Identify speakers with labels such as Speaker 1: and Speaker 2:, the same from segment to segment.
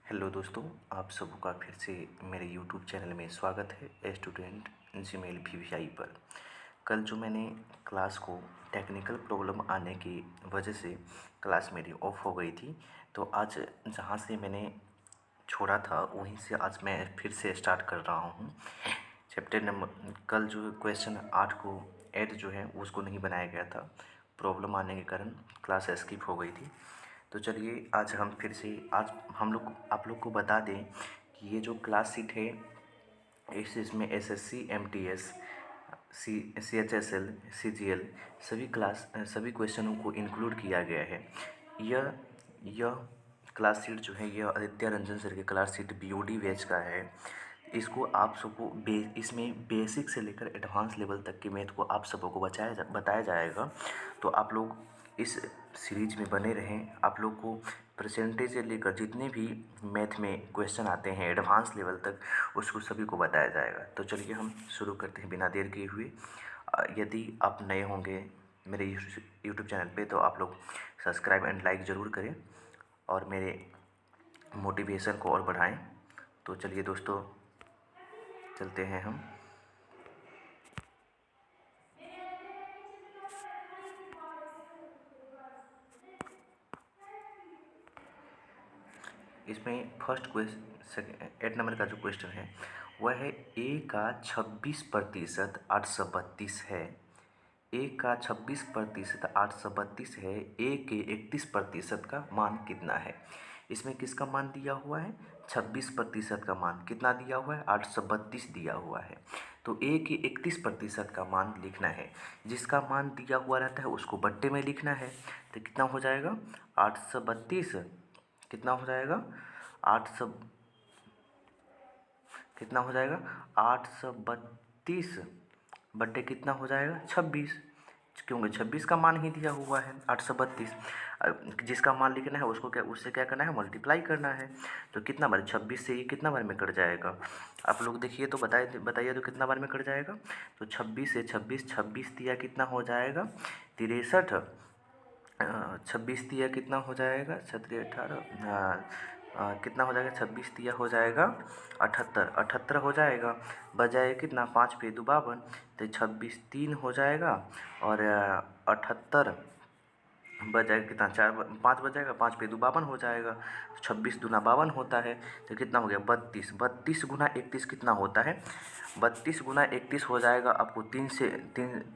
Speaker 1: Hello दोस्तों, आप सबका फिर से मेरे यूट्यूब चैनल में स्वागत है स्टूडेंट जीमेल वीवीआई पर। कल जो मैंने क्लास को टेक्निकल प्रॉब्लम आने की वजह से क्लास मेरी ऑफ हो गई थी, तो आज जहाँ से मैंने छोड़ा था वहीं से आज मैं फिर से स्टार्ट कर रहा हूँ। चैप्टर नंबर कल जो क्वेश्चन 8 को ऐड जो है उसको नहीं बनाया गया था, प्रॉब्लम आने के कारण क्लास स्किप हो गई थी। तो चलिए आज हम फिर से आज हम लोग आप लोग को बता दें कि ये जो क्लास सीट है इसमें एसएससी, एमटीएस, सीएचएसएल, सीजीएल सभी क्वेश्चनों को इंक्लूड किया गया है। यह क्लास सीट जो है यह आदित्य रंजन सर की क्लास सीट बीओडी बैच का है। इसको आप सबको इसमें बेसिक से लेकर एडवांस लेवल तक के मैथ को आप सबों को बताया जाएगा। तो आप लोग इस सीरीज में बने रहें। आप लोग को परसेंटेज से लेकर जितने भी मैथ में क्वेश्चन आते हैं एडवांस लेवल तक उसको सभी को बताया जाएगा। तो चलिए हम शुरू करते हैं बिना देर किए हुए। यदि आप नए होंगे मेरे यूट्यूब चैनल पे तो आप लोग सब्सक्राइब एंड लाइक ज़रूर करें और मेरे मोटिवेशन को और बढ़ाएं। तो चलिए दोस्तों चलते हैं हम। इसमें फर्स्ट क्वेश्चन 8 नंबर का जो क्वेश्चन है वह है ए का 26% 832 है। ए का 26% 832 है, ए के 31% का मान कितना है। इसमें किसका मान दिया हुआ है, 26% का मान कितना दिया हुआ है, 832 दिया हुआ है। तो ए के 31% का मान लिखना है। जिसका मान दिया हुआ रहता है उसको बट्टे में लिखना है। तो कितना हो जाएगा 832, कितना हो जाएगा 800, कितना हो जाएगा 832 बट्टे कितना हो जाएगा 26, क्योंकि 26 का मान ही दिया हुआ है 832। जिसका मान लिखना है उसको उससे क्या करना है, मल्टीप्लाई करना है। तो कितना बार 26 से ये कितना बार में कट जाएगा, आप लोग देखिए तो बताइए तो कितना बार में कट जाएगा। तो 26 से 26 दिया कितना हो जाएगा 63, 26 दिया कितना हो जाएगा 18, कितना हो जाएगा 26 दिया हो जाएगा 78 हो जाएगा। बजाय कितना 5 पे 2 52, तो 26 3 हो जाएगा और 78 बजाय कितना 5 बजाएगा, 5 पे 2 52 हो जाएगा। 26 दूना 52 होता है। तो कितना हो गया 32, 32 गुना 31 कितना होता है, 32 गुना 31 हो जाएगा। आपको 30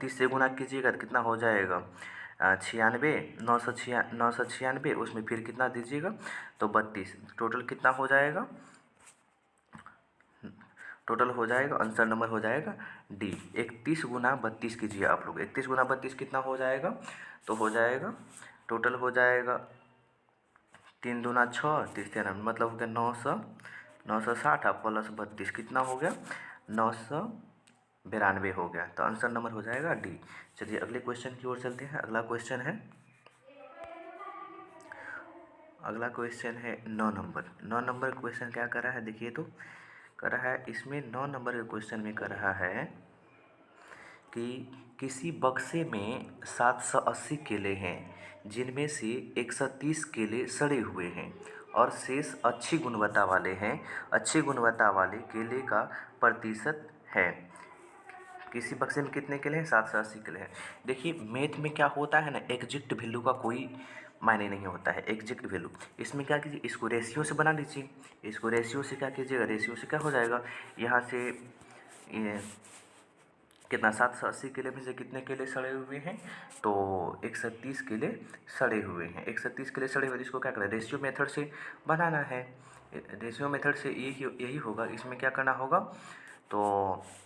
Speaker 1: से गुना कीजिएगा तो कितना हो जाएगा 96, 996, उसमें फिर कितना दीजिएगा तो 32, टोटल कितना हो जाएगा, टोटल हो जाएगा आंसर नंबर हो जाएगा डी। 31 गुना 32 कीजिए आप लोग, 31 गुना 32 कितना हो जाएगा, तो हो जाएगा टोटल हो जाएगा 3 दूना 6, 3 मतलब हो गया 960 प्लस 32 कितना हो गया 992 हो गया। तो आंसर नंबर हो जाएगा डी। चलिए अगले क्वेश्चन की ओर चलते हैं। अगला क्वेश्चन है 9 नंबर। 9 नंबर क्वेश्चन क्या कर रहा है, देखिए तो कर रहा है इसमें 9 नंबर के क्वेश्चन में कर रहा है कि किसी बक्से में 780 केले हैं जिनमें से 130 केले सड़े हुए हैं और शेष अच्छी गुणवत्ता वाले हैं। अच्छी गुणवत्ता वाले केले का प्रतिशत है। किसी बक्से में कितने केले हैं, 780 केले हैं। देखिए मैथ में क्या होता है ना, एग्जैक्ट वैल्यू का कोई मायने नहीं होता है। एग्जैक्ट वैल्यू इसमें क्या कीजिए, इसको रेशियो से बना लीजिए। इसको रेशियो से क्या कीजिएगा, रेशियो से क्या हो जाएगा, यहाँ से ये कितना 780 केले में से कितने केले सड़े हुए हैं, तो 130 केले सड़े हुए हैं। 130 केले सड़े हुए, इसको क्या करना है, रेशियो मेथड से बनाना है। रेशियो मेथड से यही होगा। इसमें क्या करना होगा, तो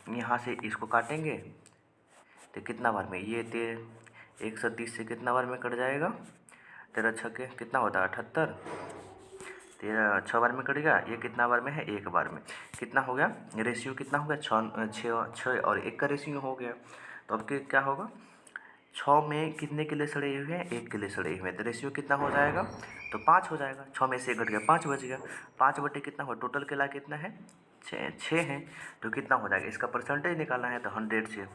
Speaker 1: यहाँ से इसको काटेंगे तो कितना बार में ये 130 से कितना बार में कट जाएगा, 13 छक्के कितना होता है 78, 13 6 बार में कट गया। ये कितना बार में है, एक बार में। कितना हो गया रेशियो, कितना हो गया 6 और 1 का रेशियो हो गया। तो अब क्या होगा, 6 में कितने केले सड़े हुए हैं, 1 केले सड़े हुए हैं। तो रेशियो कितना हो जाएगा, तो 5 हो जाएगा। 6 में से 1 घट गया, 5 बच गया। 5 बटे कितना हो, टोटल केला कितना है 6 है। तो कितना हो जाएगा, इसका परसेंटेज निकालना है तो 100 से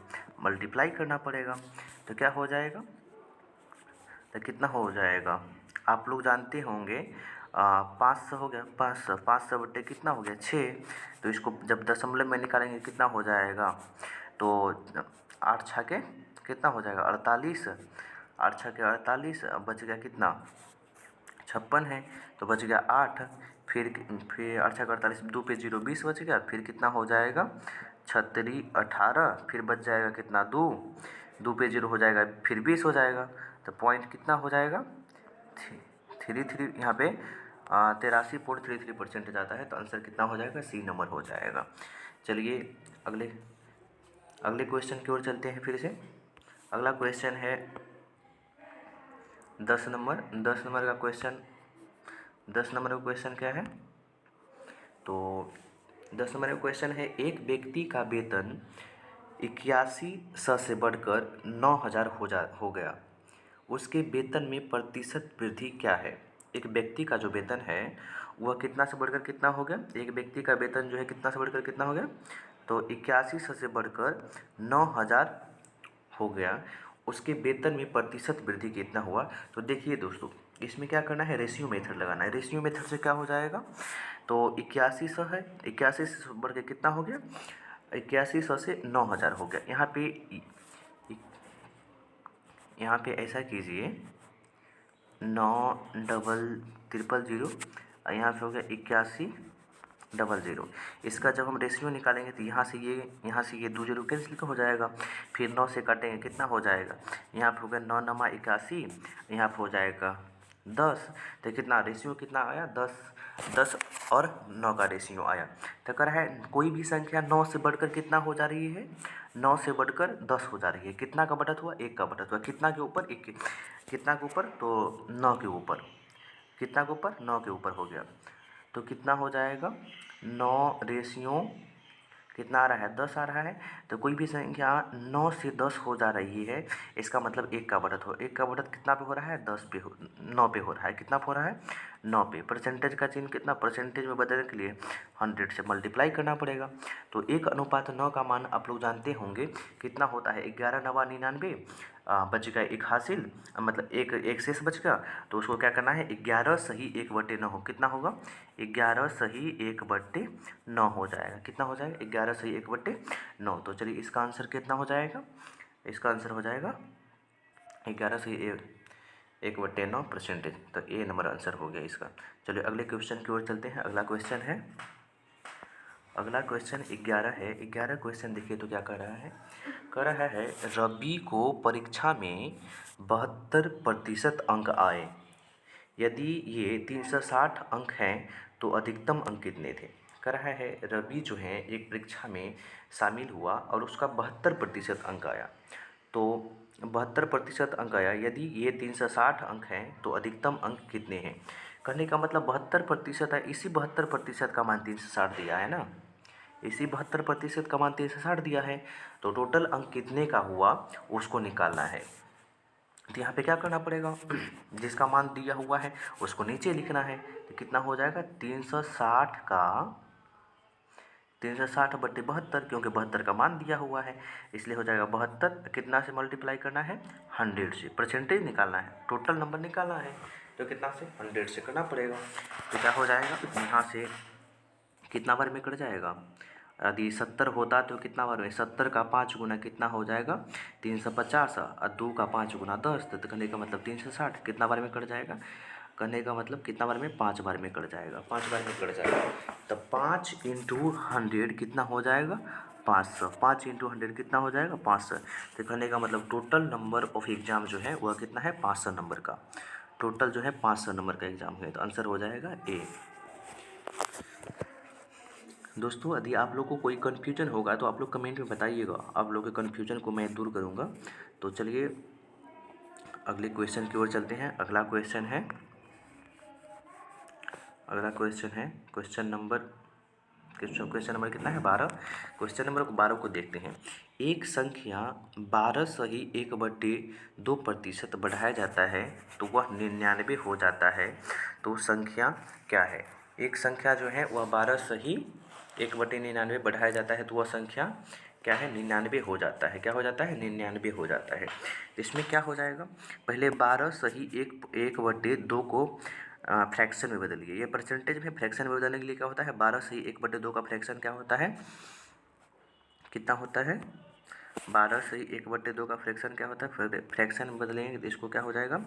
Speaker 1: मल्टीप्लाई करना पड़ेगा। तो क्या हो जाएगा, तो कितना हो जाएगा, आप लोग जानते होंगे 500 हो गया, 500, 500 बटे कितना हो गया 6। तो इसको जब दशमलव में निकालेंगे कितना हो जाएगा, तो 8 छके कितना हो जाएगा 48, 8 छके 48, बच गया कितना 56 है, तो बच गया 8। फिर 8 छके 48, 2 पे 0 20 बच गया। फिर कितना हो जाएगा 36 18, फिर बच जाएगा कितना 2, 2 पे 0 हो जाएगा, फिर 20 हो जाएगा। तो पॉइंट कितना हो जाएगा 33, यहाँ पे 83.33% आता है। तो आंसर कितना हो जाएगा, सी नंबर हो जाएगा। चलिए अगले क्वेश्चन की ओर चलते हैं फिर से। अगला क्वेश्चन है 10 नंबर। 10 नंबर का क्वेश्चन क्या है, तो 10 नंबर का क्वेश्चन है, एक व्यक्ति का वेतन 8100 से बढ़कर 9000 हो गया, उसके वेतन में प्रतिशत वृद्धि क्या है। एक व्यक्ति का जो वेतन है वह कितना से बढ़कर कितना हो गया, एक व्यक्ति का वेतन जो है कितना से बढ़कर कितना हो गया, तो 8100 से बढ़कर 9000 हो गया, उसके वेतन में प्रतिशत वृद्धि कितना हुआ। तो देखिए दोस्तों, इसमें क्या करना है, रेशियो मेथड लगाना है। रेशियो मेथड से क्या हो जाएगा, तो 8100 है, 81 से बढ़ के कितना हो गया, 8100 से 9000 हो गया। यहाँ पे ऐसा कीजिए, 90000, यहाँ पे हो गया 8100। इसका जब हम रेशियो निकालेंगे तो यहाँ से ये 2 0 कैंसिल हो जाएगा। फिर 9 से काटेंगे कितना हो जाएगा, यहाँ पे हो गया 9 9 81, यहाँ पे हो जाएगा 10। तो कितना रेशियो कितना आया, 10 और 9 का रेशियो आया। तो कह रहा है कोई भी संख्या 9 से बढ़कर कितना हो जा रही है, 9 से बढ़कर 10 हो जा रही है। कितना का बढ़त हुआ, 1 का बढ़त हुआ। कितना के ऊपर, 1 कितना के ऊपर, तो 9 के ऊपर। कितना के ऊपर, 9 के ऊपर हो गया। तो कितना हो जाएगा, 9 रेशियो कितना आ रहा है, 10 आ रहा है। तो कोई भी संख्या 9 से 10 हो जा रही है, इसका मतलब 1 का बढ़त हो। 1 का बढ़त कितना पे हो रहा है, 9 पे हो रहा है। कितना पे हो रहा है, 9 पे। परसेंटेज का चिन्ह कितना, परसेंटेज में बदलने के लिए 100 से मल्टीप्लाई करना पड़ेगा। तो 1:9 का मान आप लोग जानते होंगे कितना होता है, 11 9 99, बच गया 1 हासिल, मतलब एक शेष बच गया। तो उसको क्या करना है, 11 सही 1/9 कितना होगा, 11 सही 1/9 हो जाएगा। कितना हो जाएगा, 11 सही 1/9। तो चलिए इसका आंसर कितना हो जाएगा, इसका आंसर हो जाएगा 11 सही 1/9 परसेंटेज। तो ए नंबर आंसर हो गया इसका। चलिए अगले क्वेश्चन की ओर चलते हैं। अगला क्वेश्चन 11 है। 11 क्वेश्चन देखिए तो क्या कह रहा है रवि को परीक्षा में 72% अंक आए, यदि ये 360 अंक हैं तो अधिकतम अंक कितने थे। कह रहा है रवि जो है एक परीक्षा में शामिल हुआ और उसका 72% अंक आया। तो 72% अंक आया, यदि ये 360 अंक हैं तो अधिकतम अंक कितने हैं। कहने का मतलब 72% है, इसी 72% का मान 360 दिया है ना, इसी 72% का मान 360 दिया है। तो टोटल अंक कितने का हुआ उसको निकालना है। तो यहाँ पे क्या करना पड़ेगा, जिसका मान दिया हुआ है उसको नीचे लिखना है। तो कितना हो जाएगा, 360 बटे 72, क्योंकि 72 का मान दिया हुआ है इसलिए हो जाएगा 72। कितना से मल्टीप्लाई करना है, 100 से। परसेंटेज निकालना है, टोटल नंबर निकालना है, तो कितना से 100 से करना पड़ेगा। तो क्या हो जाएगा, यहाँ से कितना बार में कट जाएगा, यदि 70 होता तो कितना बार में, 70 का 5 गुना कितना हो जाएगा 350, और 2 का 5 गुना 10, तो कहने का मतलब 360 कितना बार में कट जाएगा, कहने का मतलब कितना बार में, 5 बार में कट जाएगा, 5 बार में कट जाएगा। तो 5 × 100 कितना हो जाएगा, 500। 5 × 100 कितना हो जाएगा, 500। तो कहने का मतलब टोटल नंबर ऑफ एग्ज़ाम जो है वह कितना है, 500 नंबर का। टोटल जो है 500 नंबर का एग्ज़ाम है। तो आंसर हो जाएगा ए। दोस्तों यदि आप लोग को कोई कन्फ्यूजन होगा तो आप लोग कमेंट में बताइएगा, आप लोग के कन्फ्यूजन को मैं दूर करूँगा। तो चलिए अगले क्वेश्चन की ओर चलते हैं। अगला क्वेश्चन है क्वेश्चन नंबर कितना है, 12। क्वेश्चन नंबर 12 को देखते हैं। एक संख्या 12 सही 1/2% बढ़ाया जाता है तो वह 99 हो जाता है, तो संख्या क्या है। एक संख्या जो है वह 12 सही 1/99 बढ़ाया जाता है तो वह संख्या क्या है, 99 हो जाता है। क्या हो जाता है, 99 हो जाता है। इसमें क्या हो जाएगा, पहले 12 सही 1/2 को फ्रैक्शन में बदलिए। ये परसेंटेज में फ्रैक्शन में बदलने के लिए क्या होता है, 12 से 1/2 का फ्रैक्शन क्या होता है, कितना होता है, 12 से 1/2 का फ्रैक्शन क्या होता है, फिर फ्रैक्शन में बदलेंगे तो इसको क्या हो जाएगा,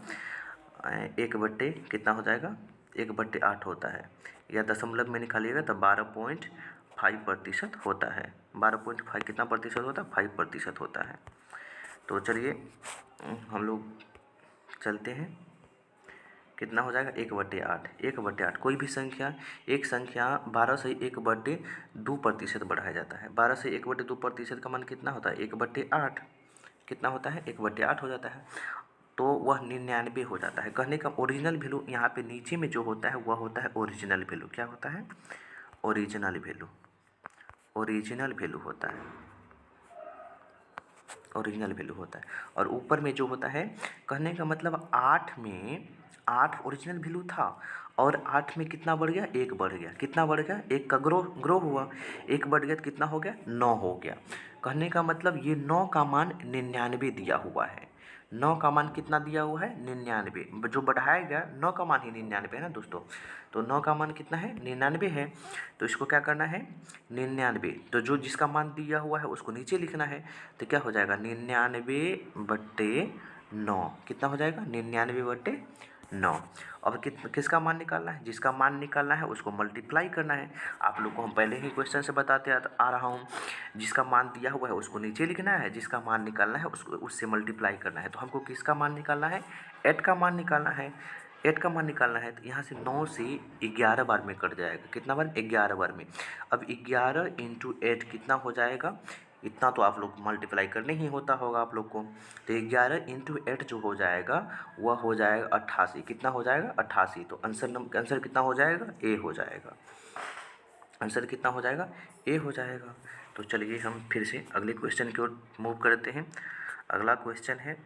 Speaker 1: 1 कितना हो जाएगा, 1/8 होता है, या दशमलव में निकालिएगा तो 12.5% होता है। 12.5 कितना प्रतिशत होता है, 5% होता है। तो चलिए हम लोग चलते हैं, कितना हो जाएगा, 1/8। 1/8 कोई भी संख्या, एक संख्या 12 से 1/2% बढ़ाया जाता है। 12 से 1/2% का मान कितना होता है, 1/8 कितना होता है, 1/8 हो जाता है, तो वह 99 हो जाता है। कहने का ओरिजिनल वैल्यू यहाँ पे नीचे में जो होता है वह होता है ओरिजिनल वैल्यू। क्या होता है, ओरिजिनल वैल्यू, ओरिजिनल वैल्यू होता है, ओरिजिनल वैल्यू होता है। और ऊपर में जो होता है, कहने का मतलब 8 में 8 ओरिजिनल वैल्यू था और 8 में कितना बढ़ गया, 1 बढ़ गया, कितना बढ़ गया, 1 का ग्रो हुआ, 1 बढ़ गया तो कितना हो गया, 9 हो गया। कहने का मतलब ये 9 का मान 99 दिया हुआ है। 9 का मान कितना दिया हुआ है, 99, जो बढ़ाया गया 9 का मान ही 99 है ना दोस्तों। तो 9 का मान कितना है, 99 है। तो इसको क्या करना है, 99, तो जो जिसका मान दिया हुआ है उसको नीचे लिखना है। तो क्या हो जाएगा, 99/9 कितना हो जाएगा, 99/9। अब किसका मान निकालना है, जिसका मान निकालना है उसको मल्टीप्लाई करना है। आप लोग को हम पहले ही क्वेश्चन से बताते आ रहा हूँ, जिसका मान दिया हुआ है उसको नीचे लिखना है, जिसका मान निकालना है उसको उससे मल्टीप्लाई करना है। तो हमको किसका मान निकालना है, 8 का मान निकालना है। 8 का मान निकालना है तो यहाँ से 9 से 11 बार में कट जाएगा, कितना बार, 11 बार में। अब 11 × 8 कितना हो जाएगा, इतना तो आप लोग मल्टीप्लाई करने ही होता होगा आप लोग को। तो 11 × 8 जो हो जाएगा वह हो जाएगा 88, कितना हो जाएगा, 88। तो आंसर कितना हो जाएगा, ए हो जाएगा, आंसर कितना हो जाएगा, ए हो जाएगा। तो चलिए हम फिर से अगले क्वेश्चन की ओर मूव करते हैं। अगला क्वेश्चन है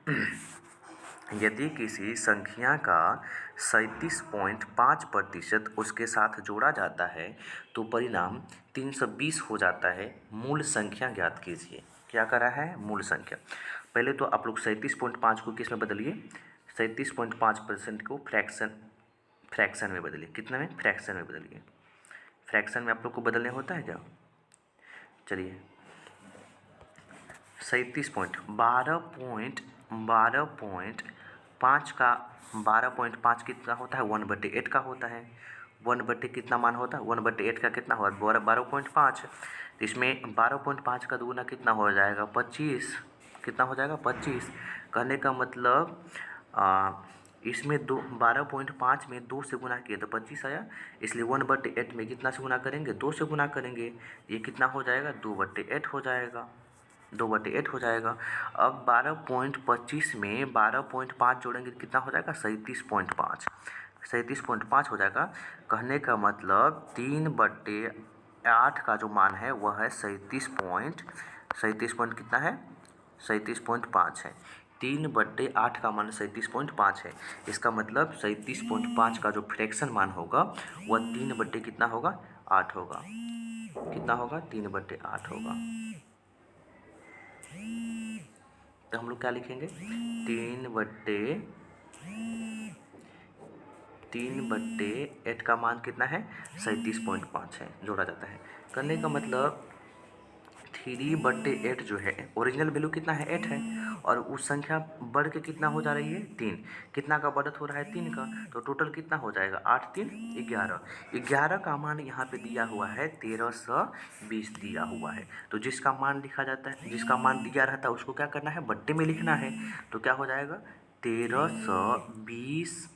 Speaker 1: यदि किसी संख्या का 37.5% उसके साथ जोड़ा जाता है तो परिणाम 320 हो जाता है, मूल संख्या ज्ञात कीजिए। क्या करा है, मूल संख्या। पहले तो आप लोग 37.5 को किस में बदलिए, 37.5% को फ्रैक्शन में बदलिए। कितना में, फ्रैक्शन में बदलिए। फ्रैक्शन में आप लोग को बदलने होता है क्या, चलिए 12.5 का 12.5 कितना होता है, 1/8 का होता है। 1/8 कितना मान होता है, 1/8 का कितना होगा, 12.5। तो इसमें 12.5 का दुगुना कितना हो जाएगा, 25, कितना हो जाएगा, 25। कहने का मतलब इसमें 12.5 में 2 से गुना किए तो 25 आया, इसलिए 1/8 में कितना से गुना करेंगे, 2 से गुना करेंगे, ये कितना हो जाएगा, 2/8 हो जाएगा, 2/8 हो जाएगा। अब 12.25 में 12.5 जोड़ेंगे तो कितना हो जाएगा, 37.5, 37.5 हो जाएगा। कहने का मतलब 3/8 का जो मान है वह है 37 पॉइंट कितना है, 37.5 है। 3/8 का मान 37.5 है। इसका मतलब 37.5 का जो फ्रैक्शन मान होगा वह 3 कितना होगा, 8 होगा। कितना होगा, 3/8 होगा। तो हम लोग क्या लिखेंगे, 3/8 का मान कितना है, 37.5 है, जोड़ा जाता है। करने का मतलब 3/8 जो है ओरिजिनल वैल्यू कितना है, 8 है, और उस संख्या बढ़ के कितना हो जा रही है, 3। कितना का बढ़त हो रहा है, 3 का। तो टोटल कितना हो जाएगा, 8 3 11। 11 का मान यहाँ पे दिया हुआ है 1320 दिया हुआ है। तो जिसका मान लिखा जाता है, जिसका मान दिया रहता है उसको क्या करना है, बट्टे में लिखना है। तो क्या हो जाएगा, 1320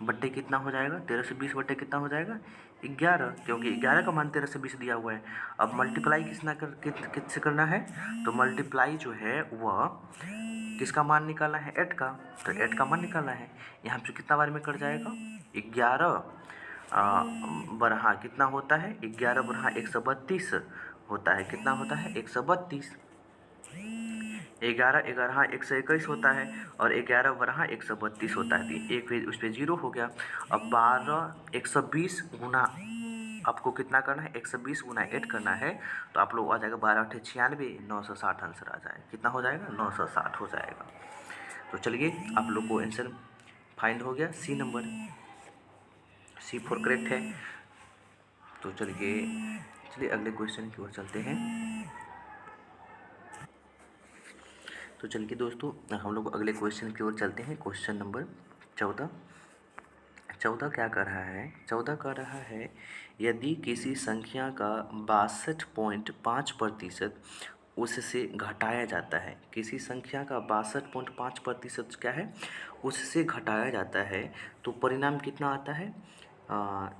Speaker 1: बट्टे कितना हो जाएगा, 1320 बट्टे कितना हो जाएगा, 11, क्योंकि 11 का मान 1320 दिया हुआ है। अब मल्टीप्लाई किससे करना है, तो मल्टीप्लाई जो है वह किसका मान निकालना है, 8 का। तो 8 का मान निकालना है। यहाँ पे कितना बार में कट जाएगा, 11 बरहा कितना होता है, 11 बरहा 132 होता है। कितना होता है, 132। 11 11 121 होता है और 11 बरहा 132 होता है। तो एक उस पर 0 हो गया। अब 12 120 गुना आपको कितना करना है, 120 गुना 8 करना है। तो आप लोग आ जाएगा 12 8 96, 960 आंसर आ जाएगा। कितना हो जाएगा, 960 हो जाएगा। तो चलिए आप लोग को आंसर फाइंड हो गया, सी नंबर। C4 करेक्ट है। तो चलिए अगले क्वेश्चन की ओर चलते हैं। तो चलिए दोस्तों हम लोग अगले क्वेश्चन की ओर चलते हैं। क्वेश्चन नंबर 14 क्या कर रहा है? 14 कर रहा है, यदि किसी संख्या का 62.5% उससे घटाया जाता है। किसी संख्या का 62.5% क्या है? उससे घटाया जाता है, तो परिणाम कितना आता है?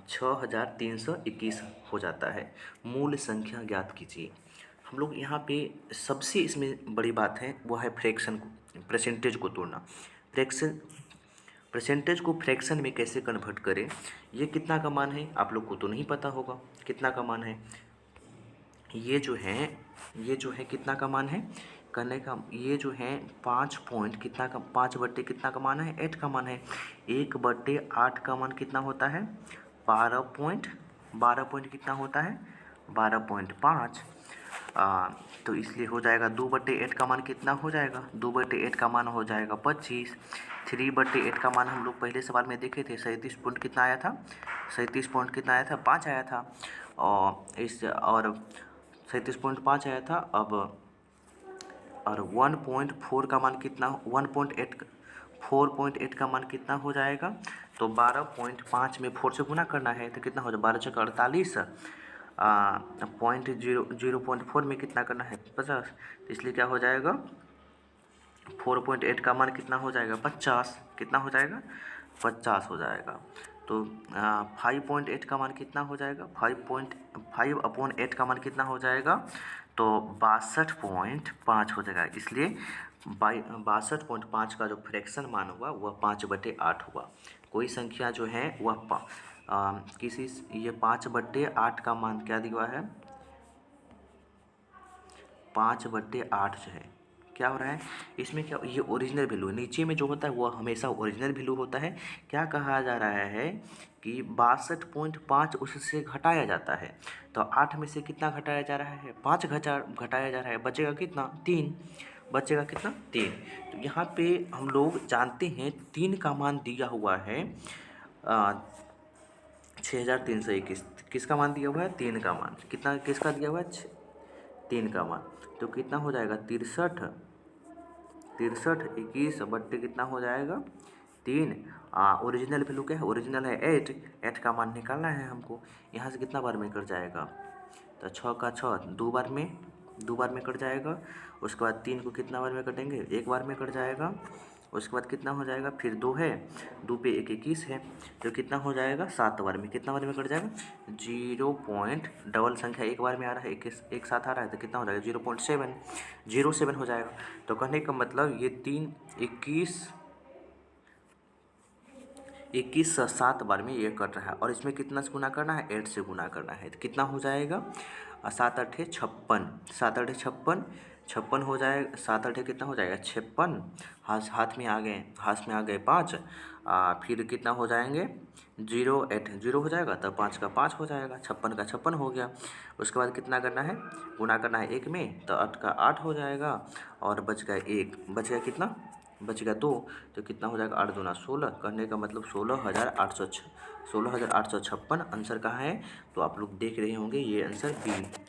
Speaker 1: 6321 हो जाता है। मूल संख्या ज्ञात कीजिए। हम लोग यहाँ पे सबसे इसमें बड़ी बात है वो है फ्रैक्शन को, परसेंटेज को तोड़ना। परसेंटेज को फ्रैक्शन में कैसे कन्वर्ट करें, ये कितना का मान है आप लोग को तो नहीं पता होगा। कितना का मान है ये जो है कितना का मान है करने का, ये जो है 5 पॉइंट कितना का, 5 बट्टे कितना का मान है? 8 का मान है। 1/8 का मान कितना होता है? 12 पॉइंट कितना होता है? 12.5। तो इसलिए हो जाएगा 2/8 का मान कितना हो जाएगा? 2/8 का मान हो जाएगा 25। 3/8 का मान हम लोग पहले सवाल में देखे थे, 37 पॉइंट कितना आया था? 37 पॉइंट कितना आया था? 5 आया था। और 37.5 आया था। अब और 1.4 का मान कितना? 4.8 का मान कितना हो जाएगा? तो 12.5 में 4 से गुना करना है तो कितना हो जाएगा? 12×4 = 48। 0.4 में कितना करना है? 50। तो इसलिए क्या हो जाएगा? 4.8 का मान कितना हो जाएगा? 50। कितना हो जाएगा? 50 हो जाएगा। तो 5.8 का मान कितना हो जाएगा? 5/8 का मान कितना हो जाएगा? तो 62.5 हो जाएगा। इसलिए 62.5 का जो फ्रैक्शन मान हुआ वह 5/8 हुआ। कोई संख्या जो है वह ये 5/8 का मान क्या दिया हुआ है? 5/8 जो है क्या हो रहा है इसमें? क्या ये ओरिजिनल वैल्यू है। नीचे में जो होता है वो हमेशा ओरिजिनल वैल्यू होता है। क्या कहा जा रहा है कि 62.5 उससे घटाया जाता है। तो 8 में से कितना घटाया जा रहा है? 5 घटाया जा रहा है। बचेगा कितना? 3। बचेगा कितना? 3। तो यहाँ पे हम लोग जानते हैं 3 का मान दिया हुआ है 6321। किसका मान दिया हुआ है? 3 का मान। कितना किसका दिया हुआ है? 3 का मान। तो कितना हो जाएगा? 63 21 बट्टे कितना हो जाएगा? 3। ओरिजिनल वैल्यू क्या है? ओरिजिनल है 8। 8 का मान निकालना है हमको। यहाँ से कितना बार में कट जाएगा? तो 6 का 6 दो बार में कट जाएगा। उसके बाद 3 को कितना बार में कटेंगे? 1 बार में कट जाएगा। उसके बाद कितना हो जाएगा? फिर 2 है, 2 पे 1 21 है, तो कितना हो जाएगा? 7 बार में। कितना बार में कट जाएगा? 0 डबल संख्या एक बार में आ रहा है, एक साथ आ रहा है, तो कितना हो जाएगा? 0.7 हो जाएगा। तो कहने का मतलब ये 3 21 7 बार में ये कट रहा है। और इसमें कितना से गुना करना है? 8 से गुना करना है। तो कितना हो जाएगा? 7 8 56। 7 8 56 हो जाएगा। 7 8 कितना हो जाएगा? 56। हाथ में आ गए 5। फिर कितना हो जाएंगे? 0 8 0 हो जाएगा, तब 5 का 5 हो जाएगा। 56 का 56 हो गया। उसके बाद कितना करना है? गुना करना है 1 में, तो 8 का 8 हो जाएगा। और बच गया 1, बच गया कितना? बच गया 2। तो कितना हो जाएगा? 8 दूना 16। करने का मतलब 16,856 आंसर कहाँ है? तो आप लोग देख रहे होंगे ये आंसर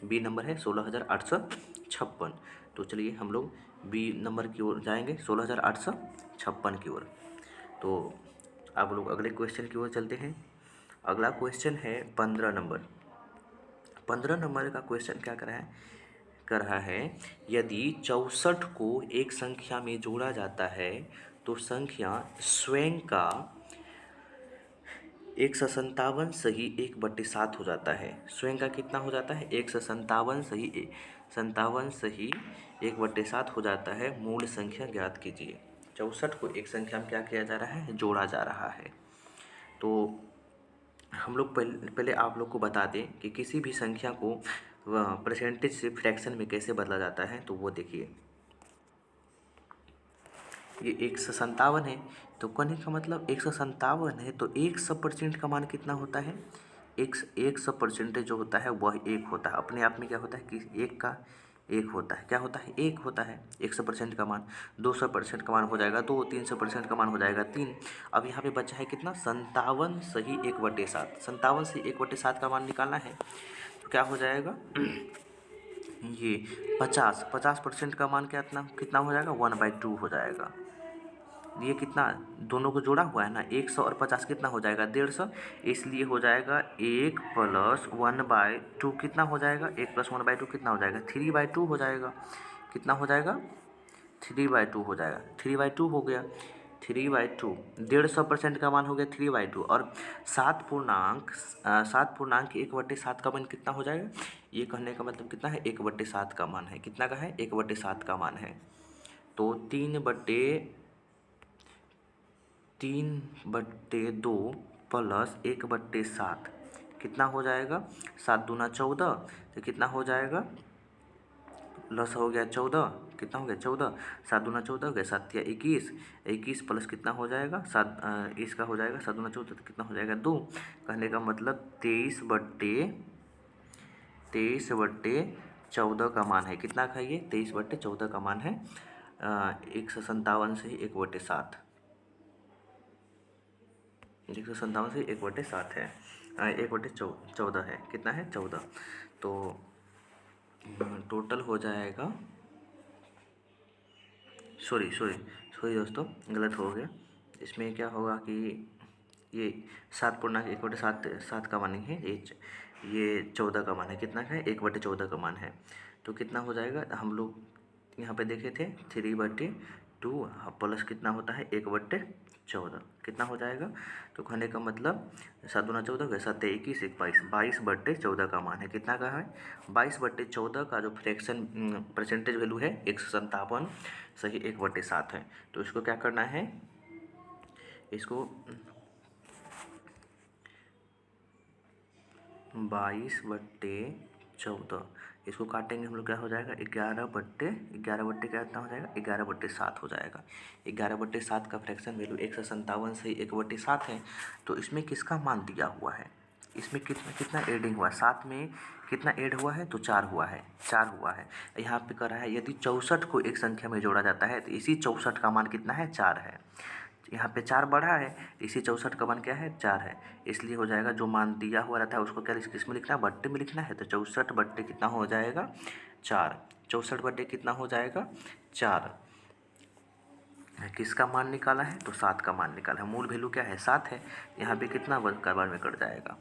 Speaker 1: बी नंबर है 16,856। तो चलिए हम लोग बी नंबर की ओर जाएंगे, 16,856 की ओर। तो आप लोग अगले क्वेश्चन की ओर चलते हैं। अगला क्वेश्चन है 15 नंबर। 15 नंबर का क्वेश्चन क्या कर रहा है, यदि 64 को एक संख्या में जोड़ा जाता है तो संख्या स्वयं का 157 सही 1/7 हो जाता है। स्वयं का कितना हो जाता है? 157 सही 1/7 हो जाता है। मूल संख्या ज्ञात कीजिए। 64 को एक संख्या में क्या किया जा रहा है? जोड़ा जा रहा है। तो हम लोग पहले आप लोग को बता दें कि किसी भी संख्या को परसेंटेज से फ्रैक्शन में कैसे बदला जाता है। तो वो देखिए, ये 157 है, तो कहने का मतलब 157 है तो 100% का मान कितना होता है? 100% जो होता है वह 1 होता है। अपने आप में क्या होता है कि 1 होता है। क्या होता है? 1 होता है 100% का मान। 200% का मान हो जाएगा 2, 300% का मान हो जाएगा 3। अब यहाँ पे बचा है कितना? 57 सही 1/7। 57 से 1/7 का मान निकालना है तो क्या हो जाएगा? ये 50% का मान कितना हो जाएगा? 1/2 हो जाएगा। ये कितना दोनों को जोड़ा हुआ है ना, 100 और 50 कितना हो जाएगा? 150। इसलिए हो जाएगा 1 + 1/2 कितना हो जाएगा? 1 + 1/2 कितना हो जाएगा? 3/2 हो जाएगा। कितना हो जाएगा? 3/2 हो जाएगा। 3/2 हो गया। 3/2 150% का मान हो गया 3/2। और 7 पूर्णांक 1/7 का मान कितना हो जाएगा? ये कहने का मतलब कितना है? 1/7 का मान है। कितना का है? 1/7 का मान है। तो 3/2 + 1/7 कितना हो जाएगा? 7 दूना 14। तो कितना हो जाएगा? लस हो गया 14। कितना हो गया? 14। 7 दूना 14 हो गया, 7 या 21। 21 प्लस कितना हो जाएगा? 7 इसका हो जाएगा 7 दूना 14 तो कितना हो जाएगा? 2। कहने का मतलब 23/14 का मान है। कितना का ये? 23/14 का मान है। 157 से 1/7। 157 से 1/7 है। 1/14 है। कितना है? 14। तो टोटल हो जाएगा, सॉरी दोस्तों, गलत हो गया। इसमें क्या होगा कि ये 7 का मान नहीं है, ये 14 का मान है। कितना का है? 1/14 का मान है। तो कितना हो जाएगा? हम लोग यहाँ पे देखे थे 3/2 प्लस कितना होता है? 1/14 कितना हो जाएगा? तो कहने का मतलब 7 दूना 14 गए, 7 21 1 22, 22/14 का मान है। कितना का है? 22/14 का जो फ्रैक्शन परसेंटेज वैल्यू है 157 सही 1/7 है। तो इसको क्या करना है? इसको 22/14 इसको काटेंगे हम लोग, क्या हो जाएगा? 11/11 कितना हो जाएगा? 11/7 हो जाएगा। 11/7 का फ्रैक्शन वैल्यू 157 से 1/7 है। तो इसमें किसका मान दिया हुआ है? इसमें कितना एडिंग हुआ? 7 में कितना ऐड हुआ है? तो 4 हुआ है। 4 हुआ है। यहाँ पे कह रहा है यदि 64 को एक संख्या में जोड़ा जाता है तो इसी 64 का मान कितना है? 4 है। यहाँ पे 4 बढ़ा है, इसी 64 का मान क्या है? 4 है। इसलिए हो जाएगा जो मान दिया हुआ रहता है उसको क्या किस में लिखना है? बट्टे में लिखना है। तो 64 कितना हो जाएगा? 4। 64 कितना हो जाएगा? 4। किसका मान निकाला है? तो 7 का मान निकाला है। मूल वैल्यू क्या है? 7 है। यहाँ पे कितना बार में कट जाएगा?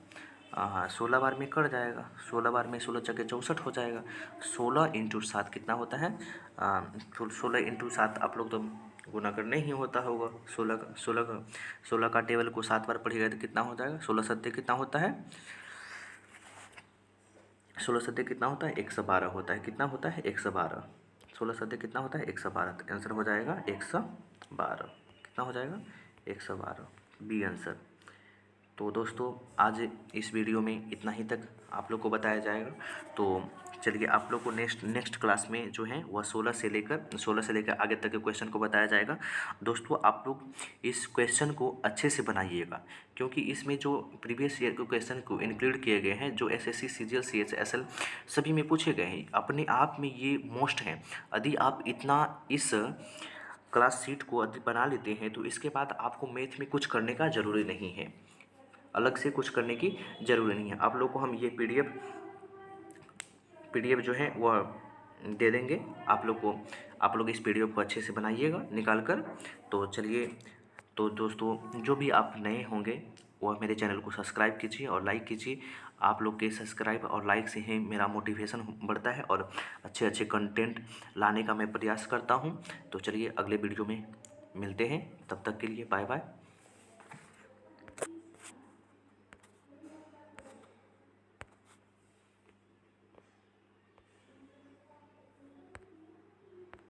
Speaker 1: 16 बार में कट जाएगा। 16 बार में 16 चौके 64 हो जाएगा। 16 × 7 कितना होता है? 16 × 7 आप लोग तो गुना करने ही होता होगा। 16 का टेबल को 7 बार पढ़िएगा तो कितना हो जाएगा? 16 सत्ते कितना होता है? 16 सत्ते कितना होता है? 112 होता है। कितना होता है? 112। 16 सत्ते कितना होता है? 112। तो आंसर हो जाएगा 112। कितना हो जाएगा? 112 बी आंसर। तो दोस्तों आज इस वीडियो में इतना ही तक आप लोग को बताया जाएगा। तो चलिए आप लोग को नेक्स्ट क्लास में जो है वह 16 से लेकर आगे तक के क्वेश्चन को बताया जाएगा। दोस्तों आप लोग इस क्वेश्चन को अच्छे से बनाइएगा, क्योंकि इसमें जो प्रीवियस ईयर के क्वेश्चन को इंक्लूड किए गए हैं, जो SSC CGL CHSL सभी में पूछे गए हैं, अपने आप में ये मोस्ट हैं। यदि आप इतना इस क्लास शीट को यदि बना लेते हैं तो इसके बाद आपको मैथ में कुछ करने का ज़रूरी नहीं है, अलग से कुछ करने की ज़रूरी नहीं है। आप लोग को हम ये PDF जो है वह दे देंगे आप लोग इस PDF को अच्छे से बनाइएगा निकाल कर। तो चलिए, तो दोस्तों जो भी आप नए होंगे वह मेरे चैनल को सब्सक्राइब कीजिए और लाइक कीजिए। आप लोग के सब्सक्राइब और लाइक से ही मेरा मोटिवेशन बढ़ता है और अच्छे अच्छे कंटेंट लाने का मैं प्रयास करता हूँ। तो चलिए अगले वीडियो में मिलते हैं, तब तक के लिए बाय बाय।